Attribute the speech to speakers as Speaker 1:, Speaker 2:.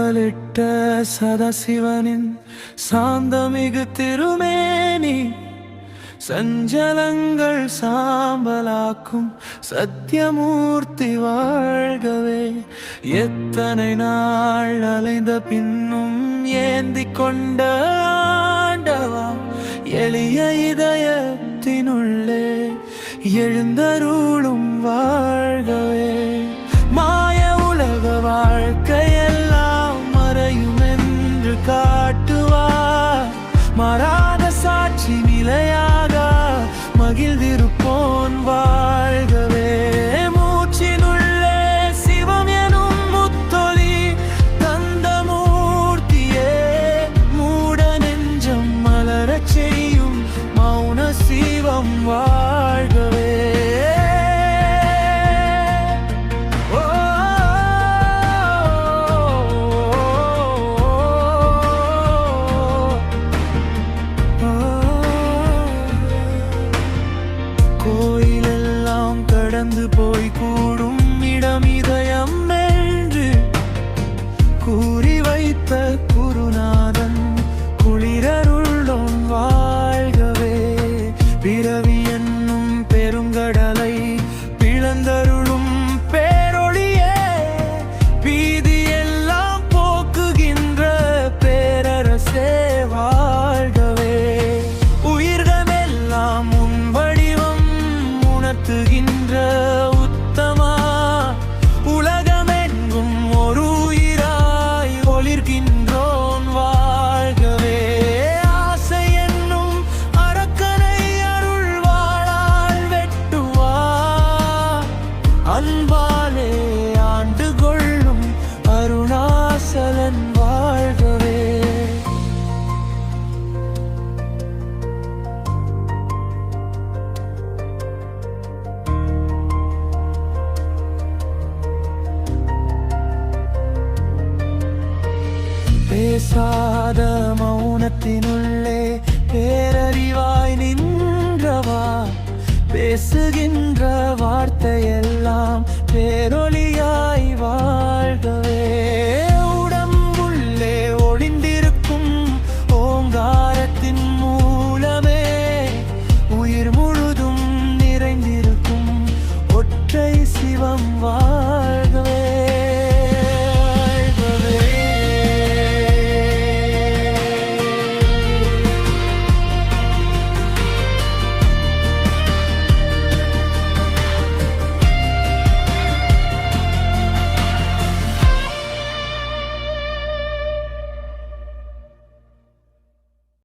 Speaker 1: காவலிட்ட சதாசிவனின் சாந்தமிகு திருமேனி சஞ்சலங்கள் சாம்பலாக்கும் சத்தியமூர்த்தி வாழ்கவே. எத்தனை நாள் அலைந்த பின்னும் ஏந்தி கொண்ட ஆண்டவா, எளிய இதயத்தினுள்ளே எழுந்தருளும் வாழ்கவே. மாய உலக வாழ்க்கையெல்லாம் மறையும் என்று காட்டுவார், மாறாத சாட்சி நிலையாக மகிழ்ந்திருப்போன் வாழ்கவே. மூச்சினுள்ளே சிவம் எனும் முத்தொலி தந்த மூர்த்தியே, மூட நெஞ்சம் மலரச் செய்யும் மௌன சிவம் வாழ்கவே. கோயிலெல்லாம் கடந்து போய் கூடும் இடம் இதயம் என்று கூறி வைத்த குருநாதன் குளிரருளோன் வாழ்கவே. பிறவி என்னும் பெருங்கடலை பிளந்தருளும் பேரொளியே, பீதியெல்லாம் போக்குகின்ற பேரரசே வாழ்கவே. உயிர்களெல்லாம் உன் வடிவம் உணர்த்துகின்ற உத்தமா, உலகமெங்கும் ஒரு உயிராய் ஒளிர்கின்றோன் வாழ்கவே. ஆசை என்னும் அரக்கனை அருள் வாழால் வெட்டுவா, அன்பாலே ஆண்டு கொள்ளும் அருணாசலன் வாழ்கவே. பேசாத மௌனத்தினுள்ளே பேரறிவாய் நின்றவா, பேசுகின்ற வார்த்தையெல்லாம் பேரொளியாய் வாழ்கவே. உடம்புள்ளே ஒளிந்திருக்கும் ஓங்காரத்தின் மூலமே, உயிர் முழுதும் நிறைந்திருக்கும் ஒற்றை சிவம்